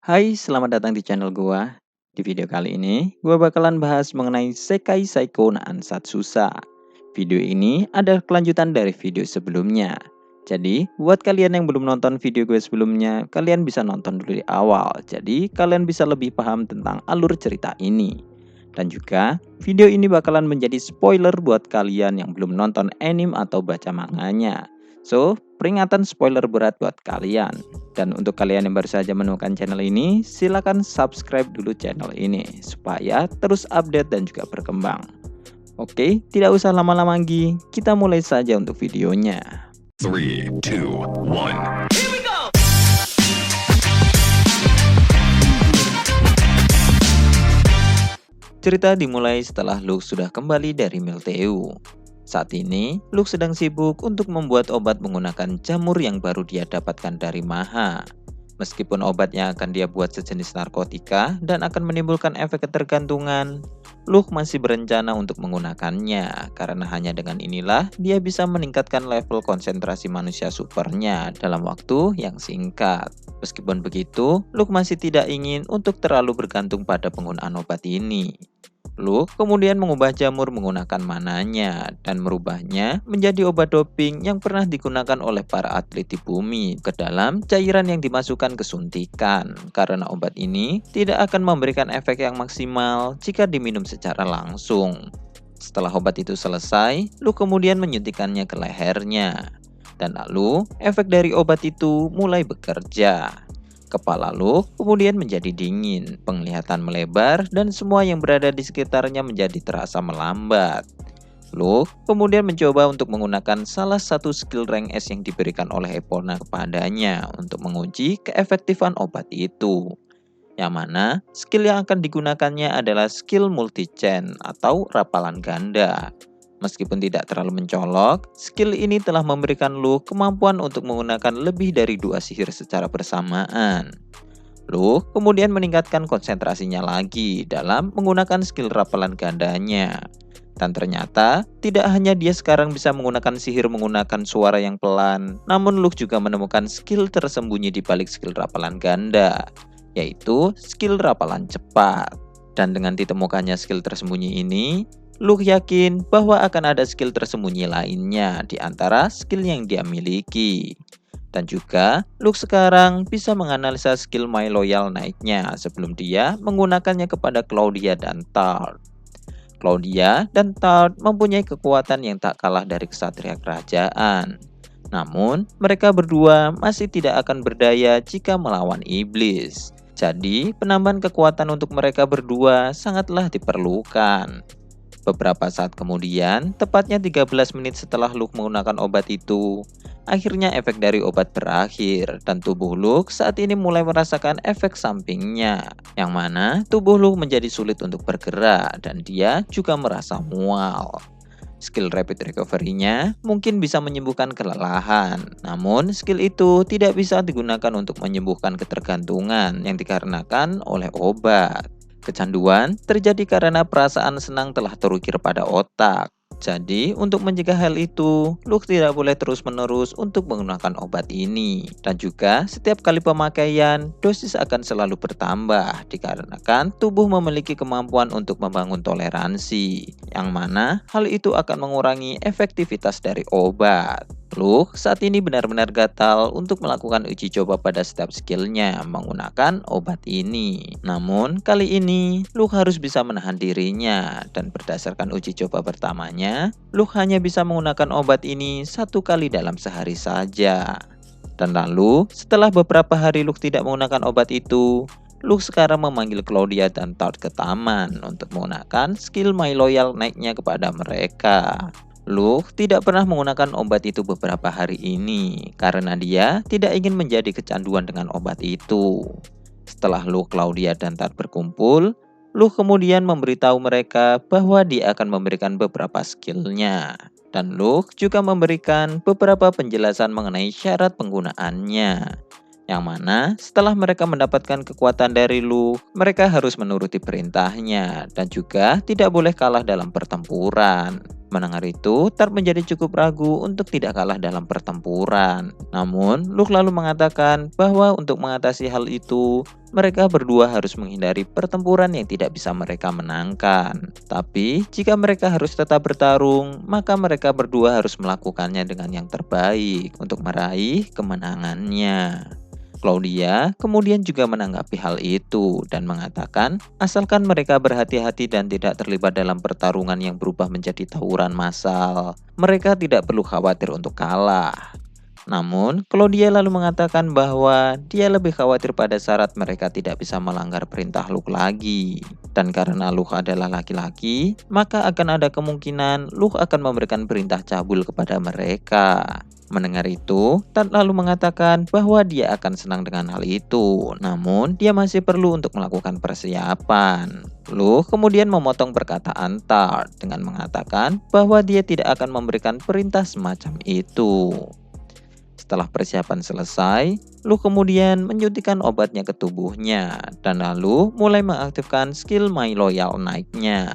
Hai, selamat datang di channel gua. Di video kali ini, gua bakalan bahas mengenai Sekai Seiko no Ansatsusa. Video ini adalah kelanjutan dari video sebelumnya. Jadi, buat kalian yang belum nonton video gue sebelumnya, kalian bisa nonton dulu di awal. Jadi, kalian bisa lebih paham tentang alur cerita ini. Dan juga, video ini bakalan menjadi spoiler buat kalian yang belum nonton anime atau baca manganya. So, peringatan spoiler berat buat kalian. Dan untuk kalian yang baru saja menemukan channel ini, silakan subscribe dulu channel ini supaya terus update dan juga berkembang. Oke, tidak usah lama-lama lagi, kita mulai saja untuk videonya. 3, 2, 1. Cerita dimulai setelah Luke sudah kembali dari Milteu. Saat ini, Luke sedang sibuk untuk membuat obat menggunakan jamur yang baru dia dapatkan dari Maha. Meskipun obatnya akan dia buat sejenis narkotika dan akan menimbulkan efek ketergantungan, Luke masih berencana untuk menggunakannya karena hanya dengan inilah dia bisa meningkatkan level konsentrasi manusia supernya dalam waktu yang singkat. Meskipun begitu, Luke masih tidak ingin untuk terlalu bergantung pada penggunaan obat ini. Luke kemudian mengubah jamur menggunakan mananya dan merubahnya menjadi obat doping yang pernah digunakan oleh para atlet di bumi ke dalam cairan yang dimasukkan ke suntikan karena obat ini tidak akan memberikan efek yang maksimal jika diminum secara langsung. Setelah obat itu selesai, Luke kemudian menyuntikannya ke lehernya. Dan lalu, efek dari obat itu mulai bekerja. Kepala Luke kemudian menjadi dingin, penglihatan melebar, dan semua yang berada di sekitarnya menjadi terasa melambat. Luke kemudian mencoba untuk menggunakan salah satu skill rank S yang diberikan oleh Epona kepadanya untuk menguji keefektifan obat itu. Yang mana skill yang akan digunakannya adalah skill multi-chain atau rapalan ganda. Meskipun tidak terlalu mencolok, skill ini telah memberikan Luke kemampuan untuk menggunakan lebih dari 2 sihir secara bersamaan. Luke kemudian meningkatkan konsentrasinya lagi dalam menggunakan skill rapalan gandanya. Dan ternyata, tidak hanya dia sekarang bisa menggunakan sihir menggunakan suara yang pelan, namun Luke juga menemukan skill tersembunyi di balik skill rapalan ganda, yaitu skill rapalan cepat. Dan dengan ditemukannya skill tersembunyi ini, Luke yakin bahwa akan ada skill tersembunyi lainnya di antara skill yang dia miliki. Dan juga, Luke sekarang bisa menganalisa skill My Loyal naiknya sebelum dia menggunakannya kepada Claudia dan Tart. Claudia dan Tart mempunyai kekuatan yang tak kalah dari kesatria kerajaan. Namun, mereka berdua masih tidak akan berdaya jika melawan iblis. Jadi, penambahan kekuatan untuk mereka berdua sangatlah diperlukan. Beberapa saat kemudian, tepatnya 13 menit setelah Luke menggunakan obat itu, akhirnya efek dari obat berakhir dan tubuh Luke saat ini mulai merasakan efek sampingnya, yang mana tubuh Luke menjadi sulit untuk bergerak dan dia juga merasa mual. Skill rapid recovery-nya mungkin bisa menyembuhkan kelelahan, namun skill itu tidak bisa digunakan untuk menyembuhkan ketergantungan yang dikarenakan oleh obat. Kecanduan terjadi karena perasaan senang telah terukir pada otak. Jadi, untuk mencegah hal itu, Luke tidak boleh terus-menerus untuk menggunakan obat ini. Dan juga, setiap kali pemakaian, dosis akan selalu bertambah dikarenakan tubuh memiliki kemampuan untuk membangun toleransi, yang mana hal itu akan mengurangi efektivitas dari obat. Luke saat ini benar-benar gatal untuk melakukan uji coba pada setiap skillnya menggunakan obat ini. Namun kali ini Luke harus bisa menahan dirinya dan berdasarkan uji coba pertamanya, Luke hanya bisa menggunakan obat ini 1 kali dalam sehari saja. Dan lalu setelah beberapa hari Luke tidak menggunakan obat itu, Luke sekarang memanggil Claudia dan Tart ke taman untuk menggunakan skill My Loyal naiknya kepada mereka. Luke tidak pernah menggunakan obat itu beberapa hari ini karena dia tidak ingin menjadi kecanduan dengan obat itu. Setelah Luke, Claudia, dan Tart berkumpul, Luke kemudian memberitahu mereka bahwa dia akan memberikan beberapa skillnya. Dan Luke juga memberikan beberapa penjelasan mengenai syarat penggunaannya. Yang mana setelah mereka mendapatkan kekuatan dari Luke, mereka harus menuruti perintahnya dan juga tidak boleh kalah dalam pertempuran. Mendengar itu, Tart menjadi cukup ragu untuk tidak kalah dalam pertempuran. Namun, Luke lalu mengatakan bahwa untuk mengatasi hal itu, mereka berdua harus menghindari pertempuran yang tidak bisa mereka menangkan. Tapi, jika mereka harus tetap bertarung, maka mereka berdua harus melakukannya dengan yang terbaik untuk meraih kemenangannya. Claudia kemudian juga menanggapi hal itu dan mengatakan, asalkan mereka berhati-hati dan tidak terlibat dalam pertarungan yang berubah menjadi tawuran massal, mereka tidak perlu khawatir untuk kalah. Namun, Claudia lalu mengatakan bahwa dia lebih khawatir pada syarat mereka tidak bisa melanggar perintah Luke lagi. Dan karena Luke adalah laki-laki, maka akan ada kemungkinan Luke akan memberikan perintah cabul kepada mereka. Mendengar itu, Tart lalu mengatakan bahwa dia akan senang dengan hal itu, namun dia masih perlu untuk melakukan persiapan. Luke kemudian memotong perkataan Tart dengan mengatakan bahwa dia tidak akan memberikan perintah semacam itu. Setelah persiapan selesai, Luke kemudian menyuntikkan obatnya ke tubuhnya dan lalu mulai mengaktifkan skill My Loyal Knight-nya.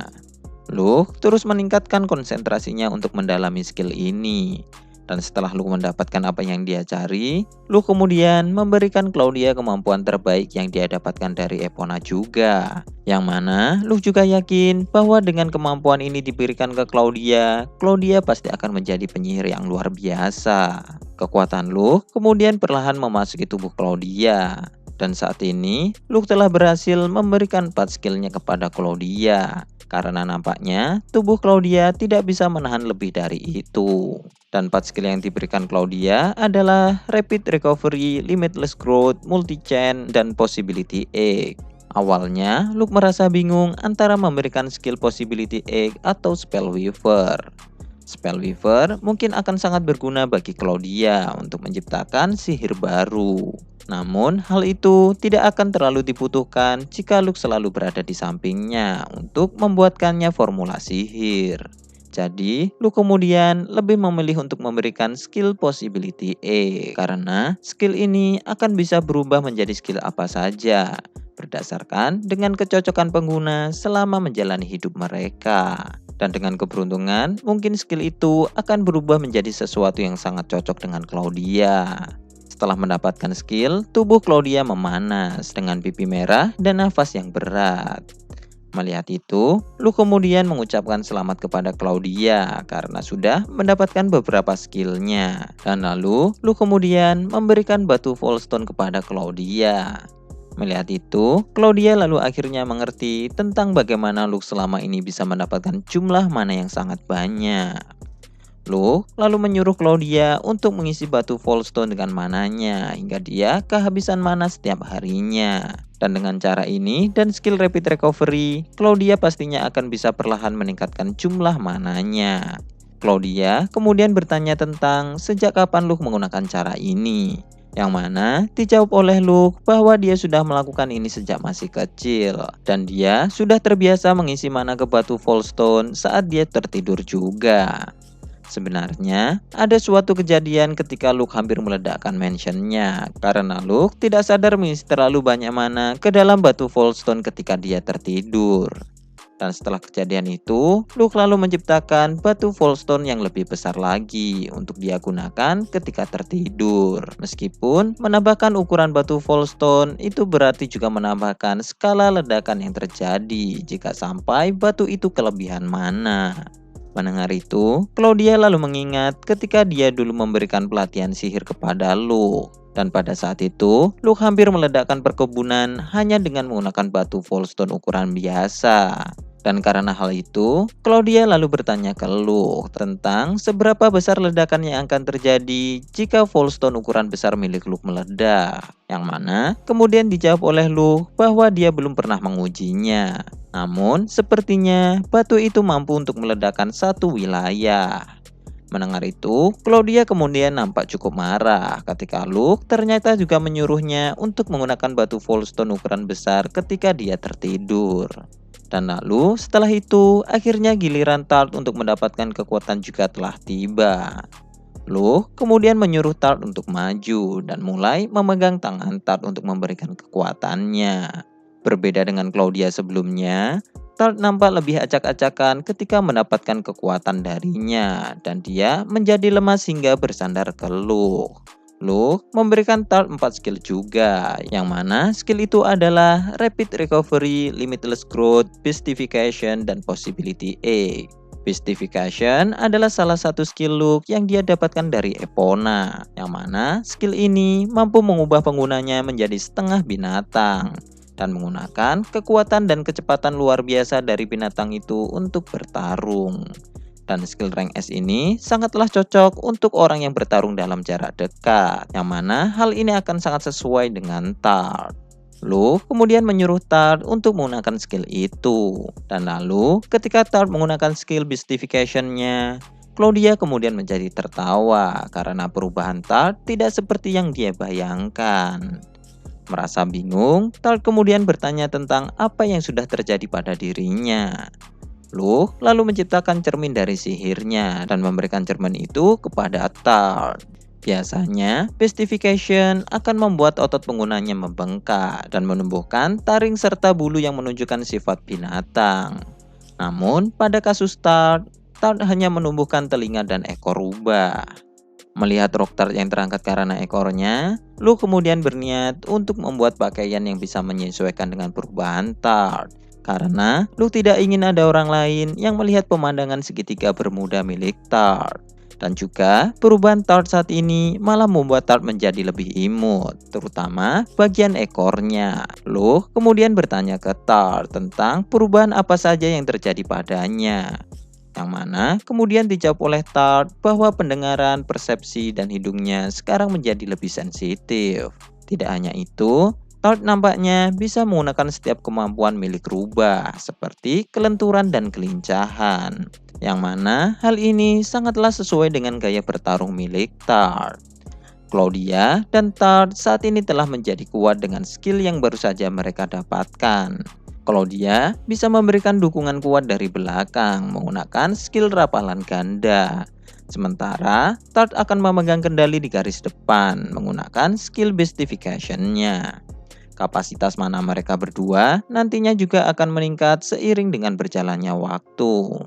Luke terus meningkatkan konsentrasinya untuk mendalami skill ini. Dan setelah Luke mendapatkan apa yang dia cari, Luke kemudian memberikan Claudia kemampuan terbaik yang dia dapatkan dari Epona juga. Yang mana Luke juga yakin bahwa dengan kemampuan ini diberikan ke Claudia, Claudia pasti akan menjadi penyihir yang luar biasa. Kekuatan Luke kemudian perlahan memasuki tubuh Claudia. Dan saat ini, Luke telah berhasil memberikan 4 skillnya kepada Claudia. Karena nampaknya tubuh Claudia tidak bisa menahan lebih dari itu. Dan 4 skill yang diberikan Claudia adalah Rapid Recovery, Limitless Growth, Multi-Chain, dan Possibility Egg. Awalnya, Luke merasa bingung antara memberikan skill Possibility Egg atau Spell Weaver. Spell Weaver mungkin akan sangat berguna bagi Claudia untuk menciptakan sihir baru. Namun, hal itu tidak akan terlalu dibutuhkan jika Luke selalu berada di sampingnya untuk membuatkannya formula sihir. Jadi, Luke kemudian lebih memilih untuk memberikan skill Possibility E karena skill ini akan bisa berubah menjadi skill apa saja berdasarkan dengan kecocokan pengguna selama menjalani hidup mereka. Dan dengan keberuntungan, mungkin skill itu akan berubah menjadi sesuatu yang sangat cocok dengan Claudia. Setelah mendapatkan skill, tubuh Claudia memanas dengan pipi merah dan nafas yang berat. Melihat itu, Luke kemudian mengucapkan selamat kepada Claudia karena sudah mendapatkan beberapa skillnya. Dan lalu, Luke kemudian memberikan batu Volstone kepada Claudia. Melihat itu, Claudia lalu akhirnya mengerti tentang bagaimana Luke selama ini bisa mendapatkan jumlah mana yang sangat banyak. Luke lalu menyuruh Claudia untuk mengisi batu Volstone dengan mananya hingga dia kehabisan mana setiap harinya. Dan dengan cara ini dan skill Rapid Recovery, Claudia pastinya akan bisa perlahan meningkatkan jumlah mananya. Claudia kemudian bertanya tentang sejak kapan Luke menggunakan cara ini. Yang mana dijawab oleh Luke bahwa dia sudah melakukan ini sejak masih kecil. Dan dia sudah terbiasa mengisi mana ke batu Volstone saat dia tertidur juga. Sebenarnya, ada suatu kejadian ketika Luke hampir meledakkan mansionnya karena Luke tidak sadar mengisi terlalu banyak mana ke dalam batu Volstone ketika dia tertidur. Dan setelah kejadian itu, Luke lalu menciptakan batu Volstone yang lebih besar lagi untuk dia gunakan ketika tertidur. Meskipun menambahkan ukuran batu Volstone itu berarti juga menambahkan skala ledakan yang terjadi jika sampai batu itu kelebihan mana. Mendengar itu, Claudia lalu mengingat ketika dia dulu memberikan pelatihan sihir kepada Luke. Dan pada saat itu, Luke hampir meledakkan perkebunan hanya dengan menggunakan batu Volstone ukuran biasa. Dan karena hal itu, Claudia lalu bertanya ke Luke tentang seberapa besar ledakan yang akan terjadi jika Volstone ukuran besar milik Luke meledak. Yang mana kemudian dijawab oleh Luke bahwa dia belum pernah mengujinya. Namun, sepertinya batu itu mampu untuk meledakkan satu wilayah. Mendengar itu, Claudia kemudian nampak cukup marah ketika Luke ternyata juga menyuruhnya untuk menggunakan batu Volstone ukuran besar ketika dia tertidur. Dan lalu setelah itu, akhirnya giliran Tart untuk mendapatkan kekuatan juga telah tiba. Luke kemudian menyuruh Tart untuk maju dan mulai memegang tangan Tart untuk memberikan kekuatannya. Berbeda dengan Claudia sebelumnya, Tart nampak lebih acak-acakan ketika mendapatkan kekuatan darinya, dan dia menjadi lemas hingga bersandar ke Luke. Luke memberikan Tart 4 skill juga, yang mana skill itu adalah Rapid Recovery, Limitless Growth, Beastification, dan Possibility Egg. Beastification adalah salah satu skill Luke yang dia dapatkan dari Epona, yang mana skill ini mampu mengubah penggunanya menjadi setengah binatang dan menggunakan kekuatan dan kecepatan luar biasa dari binatang itu untuk bertarung. Dan skill rank S ini sangatlah cocok untuk orang yang bertarung dalam jarak dekat, yang mana hal ini akan sangat sesuai dengan Tart. Luke kemudian menyuruh Tart untuk menggunakan skill itu. Dan lalu ketika Tart menggunakan skill Beastification-nya, Claudia kemudian menjadi tertawa karena perubahan Tart tidak seperti yang dia bayangkan. Merasa bingung, Tart kemudian bertanya tentang apa yang sudah terjadi pada dirinya. Luke lalu menciptakan cermin dari sihirnya dan memberikan cermin itu kepada Tart. Biasanya, Beastification akan membuat otot penggunanya membengkak dan menumbuhkan taring serta bulu yang menunjukkan sifat binatang. Namun, pada kasus Tart hanya menumbuhkan telinga dan ekor rubah. Melihat rok Tart yang terangkat karena ekornya, Luke kemudian berniat untuk membuat pakaian yang bisa menyesuaikan dengan perubahan Tart. Karena Luke tidak ingin ada orang lain yang melihat pemandangan segitiga bermuda milik Tart. Dan juga perubahan Tart saat ini malah membuat Tart menjadi lebih imut, terutama bagian ekornya. Luke kemudian bertanya ke Tart tentang perubahan apa saja yang terjadi padanya. Yang mana kemudian dijawab oleh Tart bahwa pendengaran, persepsi, dan hidungnya sekarang menjadi lebih sensitif. Tidak hanya itu, Tart nampaknya bisa menggunakan setiap kemampuan milik rubah, seperti kelenturan dan kelincahan. Yang mana hal ini sangatlah sesuai dengan gaya bertarung milik Tart. Claudia dan Tart saat ini telah menjadi kuat dengan skill yang baru saja mereka dapatkan. Claudia bisa memberikan dukungan kuat dari belakang menggunakan skill rapalan ganda. Sementara Tart akan memegang kendali di garis depan menggunakan skill Beastification-nya. Kapasitas mana mereka berdua nantinya juga akan meningkat seiring dengan berjalannya waktu.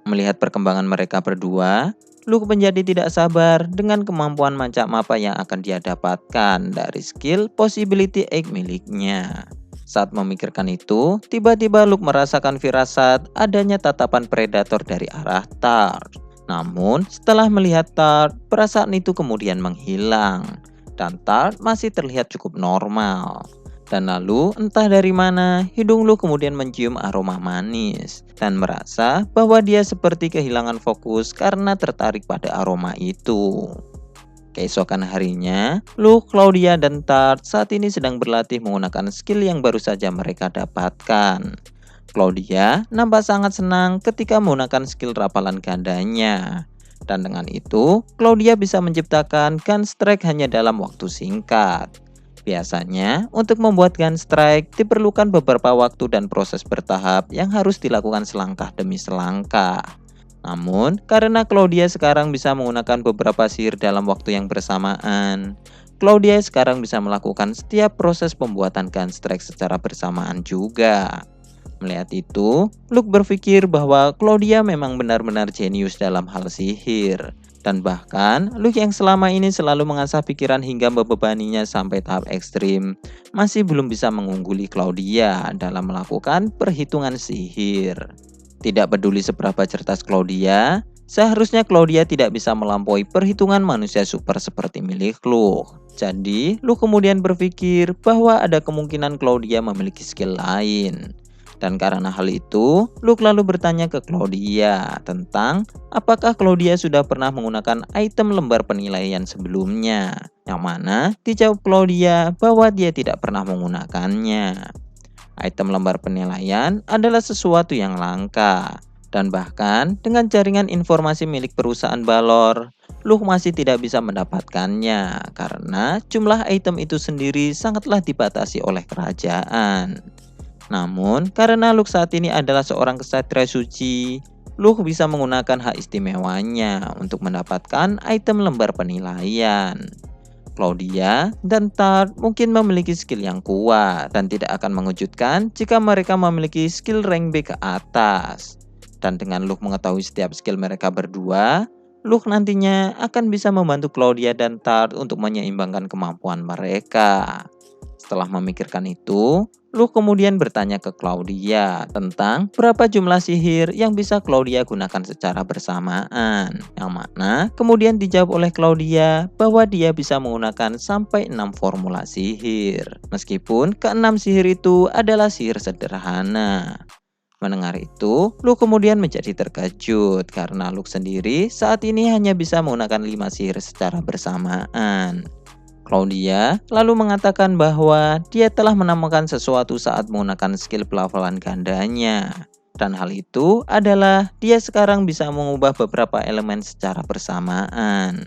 Melihat perkembangan mereka berdua, Luke menjadi tidak sabar dengan kemampuan mancak mapa yang akan dia dapatkan dari skill Possibility Egg miliknya. Saat memikirkan itu, tiba-tiba Luke merasakan firasat adanya tatapan predator dari arah Tart. Namun, setelah melihat Tart, perasaan itu kemudian menghilang, dan Tart masih terlihat cukup normal. Dan lalu entah dari mana hidung Luke kemudian mencium aroma manis dan merasa bahwa dia seperti kehilangan fokus karena tertarik pada aroma itu. Keesokan harinya, Luke, Claudia, dan Tart saat ini sedang berlatih menggunakan skill yang baru saja mereka dapatkan. Claudia nampak sangat senang ketika menggunakan skill rapalan gandanya. Dan dengan itu, Claudia bisa menciptakan gun strike hanya dalam waktu singkat. Biasanya, untuk membuat gun strike diperlukan beberapa waktu dan proses bertahap yang harus dilakukan selangkah demi selangkah. Namun, karena Claudia sekarang bisa menggunakan beberapa sihir dalam waktu yang bersamaan, Claudia sekarang bisa melakukan setiap proses pembuatan gun strike secara bersamaan juga. Melihat itu, Luke berpikir bahwa Claudia memang benar-benar jenius dalam hal sihir. Dan bahkan, Luke yang selama ini selalu mengasah pikiran hingga membebaninya sampai tahap ekstrim, masih belum bisa mengungguli Claudia dalam melakukan perhitungan sihir. Tidak peduli seberapa cerdas Claudia, seharusnya Claudia tidak bisa melampaui perhitungan manusia super seperti milik Luke. Jadi, Luke kemudian berpikir bahwa ada kemungkinan Claudia memiliki skill lain. Dan karena hal itu, Luke lalu bertanya ke Claudia tentang apakah Claudia sudah pernah menggunakan item lembar penilaian sebelumnya. Yang mana dijawab Claudia bahwa dia tidak pernah menggunakannya. Item lembar penilaian adalah sesuatu yang langka. Dan bahkan dengan jaringan informasi milik perusahaan Balor, Luke masih tidak bisa mendapatkannya karena jumlah item itu sendiri sangatlah dibatasi oleh kerajaan. Namun, karena Luke saat ini adalah seorang ksatria suci, Luke bisa menggunakan hak istimewanya untuk mendapatkan item lembar penilaian. Claudia dan Tart mungkin memiliki skill yang kuat dan tidak akan mengejutkan jika mereka memiliki skill rank B ke atas. Dan dengan Luke mengetahui setiap skill mereka berdua, Luke nantinya akan bisa membantu Claudia dan Tart untuk menyeimbangkan kemampuan mereka. Setelah memikirkan itu, Luke kemudian bertanya ke Claudia tentang berapa jumlah sihir yang bisa Claudia gunakan secara bersamaan. Yang mana kemudian dijawab oleh Claudia bahwa dia bisa menggunakan sampai 6 formula sihir. Meskipun ke-6 sihir itu adalah sihir sederhana. Mendengar itu, Luke kemudian menjadi terkejut karena Luke sendiri saat ini hanya bisa menggunakan 5 sihir secara bersamaan. Claudia lalu mengatakan bahwa dia telah menemukan sesuatu saat menggunakan skill pelafalan gandanya. Dan hal itu adalah dia sekarang bisa mengubah beberapa elemen secara bersamaan.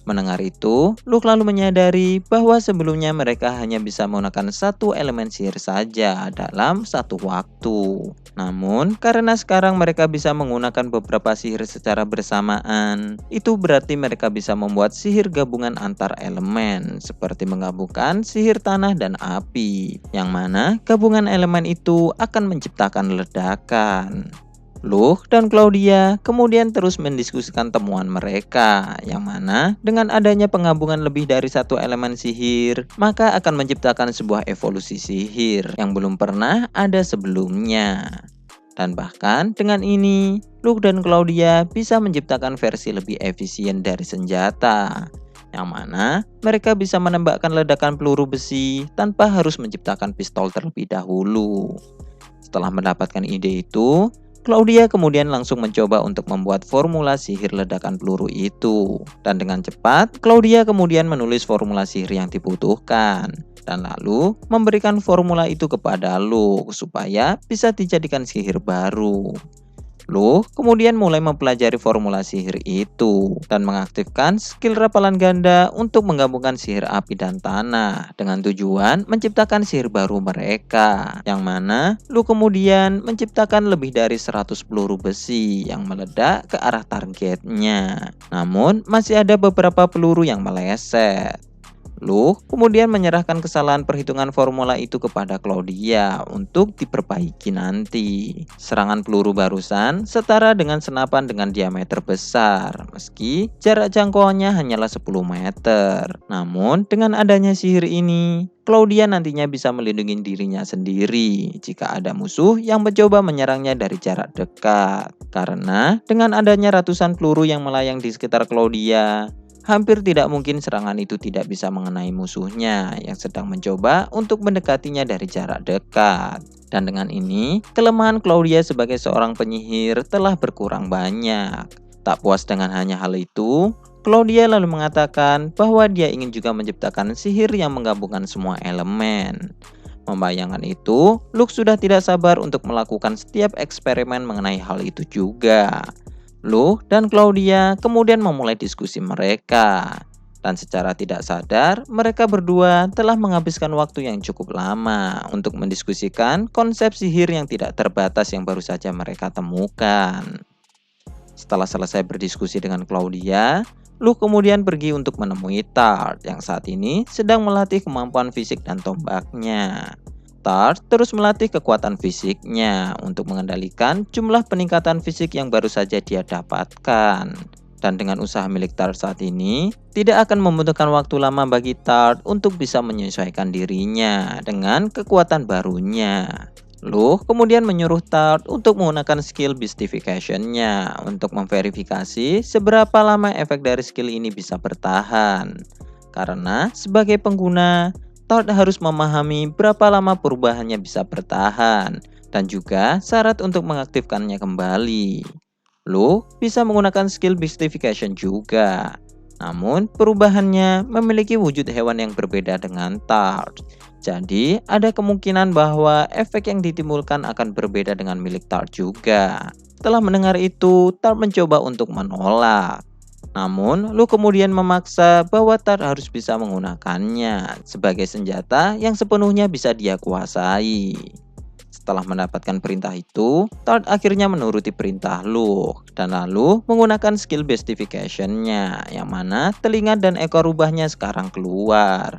Mendengar itu, Luke lalu menyadari bahwa sebelumnya mereka hanya bisa menggunakan satu elemen sihir saja dalam satu waktu. Namun, karena sekarang mereka bisa menggunakan beberapa sihir secara bersamaan, itu berarti mereka bisa membuat sihir gabungan antar elemen, seperti menggabungkan sihir tanah dan api, yang mana gabungan elemen itu akan menciptakan ledakan. Luke dan Claudia kemudian terus mendiskusikan temuan mereka, yang mana dengan adanya penggabungan lebih dari satu elemen sihir, maka akan menciptakan sebuah evolusi sihir yang belum pernah ada sebelumnya. Dan bahkan dengan ini, Luke dan Claudia bisa menciptakan versi lebih efisien dari senjata, yang mana mereka bisa menembakkan ledakan peluru besi tanpa harus menciptakan pistol terlebih dahulu. Setelah mendapatkan ide itu, Claudia kemudian langsung mencoba untuk membuat formula sihir ledakan peluru itu. Dan dengan cepat, Claudia kemudian menulis formula sihir yang dibutuhkan. Dan lalu memberikan formula itu kepada Luke supaya bisa dijadikan sihir baru. Luke kemudian mulai mempelajari formula sihir itu dan mengaktifkan skill rapalan ganda untuk menggabungkan sihir api dan tanah dengan tujuan menciptakan sihir baru mereka, yang mana Luke kemudian menciptakan lebih dari 100 peluru besi yang meledak ke arah targetnya. Namun masih ada beberapa peluru yang meleset. Luke kemudian menyerahkan kesalahan perhitungan formula itu kepada Claudia untuk diperbaiki nanti. Serangan peluru barusan setara dengan senapan dengan diameter besar, meski jarak jangkauannya hanyalah 10 meter. Namun dengan adanya sihir ini, Claudia nantinya bisa melindungi dirinya sendiri jika ada musuh yang mencoba menyerangnya dari jarak dekat. Karena dengan adanya ratusan peluru yang melayang di sekitar Claudia, hampir tidak mungkin serangan itu tidak bisa mengenai musuhnya yang sedang mencoba untuk mendekatinya dari jarak dekat. Dan dengan ini, kelemahan Claudia sebagai seorang penyihir telah berkurang banyak. Tak puas dengan hanya hal itu, Claudia lalu mengatakan bahwa dia ingin juga menciptakan sihir yang menggabungkan semua elemen. Membayangkan itu, Luke sudah tidak sabar untuk melakukan setiap eksperimen mengenai hal itu juga. Luke dan Claudia kemudian memulai diskusi mereka. Dan secara tidak sadar, mereka berdua telah menghabiskan waktu yang cukup lama untuk mendiskusikan konsep sihir yang tidak terbatas yang baru saja mereka temukan. Setelah selesai berdiskusi dengan Claudia, Luke kemudian pergi untuk menemui Tart yang saat ini sedang melatih kemampuan fisik dan tombaknya. Tart terus melatih kekuatan fisiknya untuk mengendalikan jumlah peningkatan fisik yang baru saja dia dapatkan. Dan dengan usaha milik Tart saat ini, tidak akan membutuhkan waktu lama bagi Tart untuk bisa menyesuaikan dirinya dengan kekuatan barunya. Luke kemudian menyuruh Tart untuk menggunakan skill Beastification-nya untuk memverifikasi seberapa lama efek dari skill ini bisa bertahan. Karena sebagai pengguna, Tart harus memahami berapa lama perubahannya bisa bertahan dan juga syarat untuk mengaktifkannya kembali. Luke bisa menggunakan skill Beastification juga. Namun perubahannya memiliki wujud hewan yang berbeda dengan Tart. Jadi ada kemungkinan bahwa efek yang ditimbulkan akan berbeda dengan milik Tart juga. Setelah mendengar itu, Tart mencoba untuk menolak. Namun, Luke kemudian memaksa bahwa Tart harus bisa menggunakannya sebagai senjata yang sepenuhnya bisa dia kuasai. Setelah mendapatkan perintah itu, Tart akhirnya menuruti perintah Luke dan lalu menggunakan skill bestification-nya, yang mana telinga dan ekor rubahnya sekarang keluar.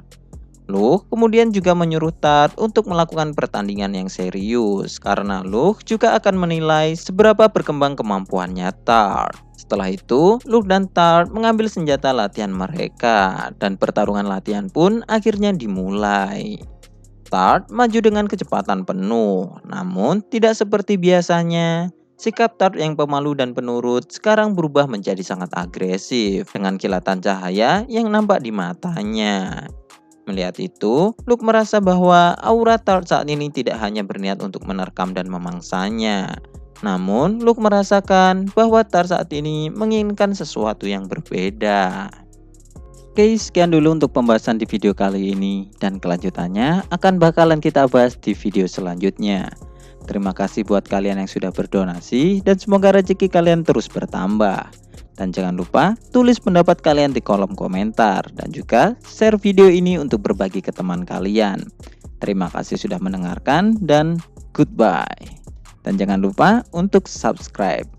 Luke kemudian juga menyuruh Tart untuk melakukan pertandingan yang serius karena Luke juga akan menilai seberapa berkembang kemampuannya Tart. Setelah itu, Luke dan Tart mengambil senjata latihan mereka dan pertarungan latihan pun akhirnya dimulai. Tart maju dengan kecepatan penuh, namun tidak seperti biasanya. Sikap Tart yang pemalu dan penurut sekarang berubah menjadi sangat agresif dengan kilatan cahaya yang nampak di matanya. Melihat itu, Luke merasa bahwa aura Tart saat ini tidak hanya berniat untuk menerkam dan memangsanya. Namun, Luke merasakan bahwa Tart saat ini menginginkan sesuatu yang berbeda. Oke, sekian dulu untuk pembahasan di video kali ini, dan kelanjutannya akan bakalan kita bahas di video selanjutnya. Terima kasih buat kalian yang sudah berdonasi dan semoga rezeki kalian terus bertambah. Dan jangan lupa tulis pendapat kalian di kolom komentar dan juga share video ini untuk berbagi ke teman kalian. Terima kasih sudah mendengarkan dan goodbye. Dan jangan lupa untuk subscribe.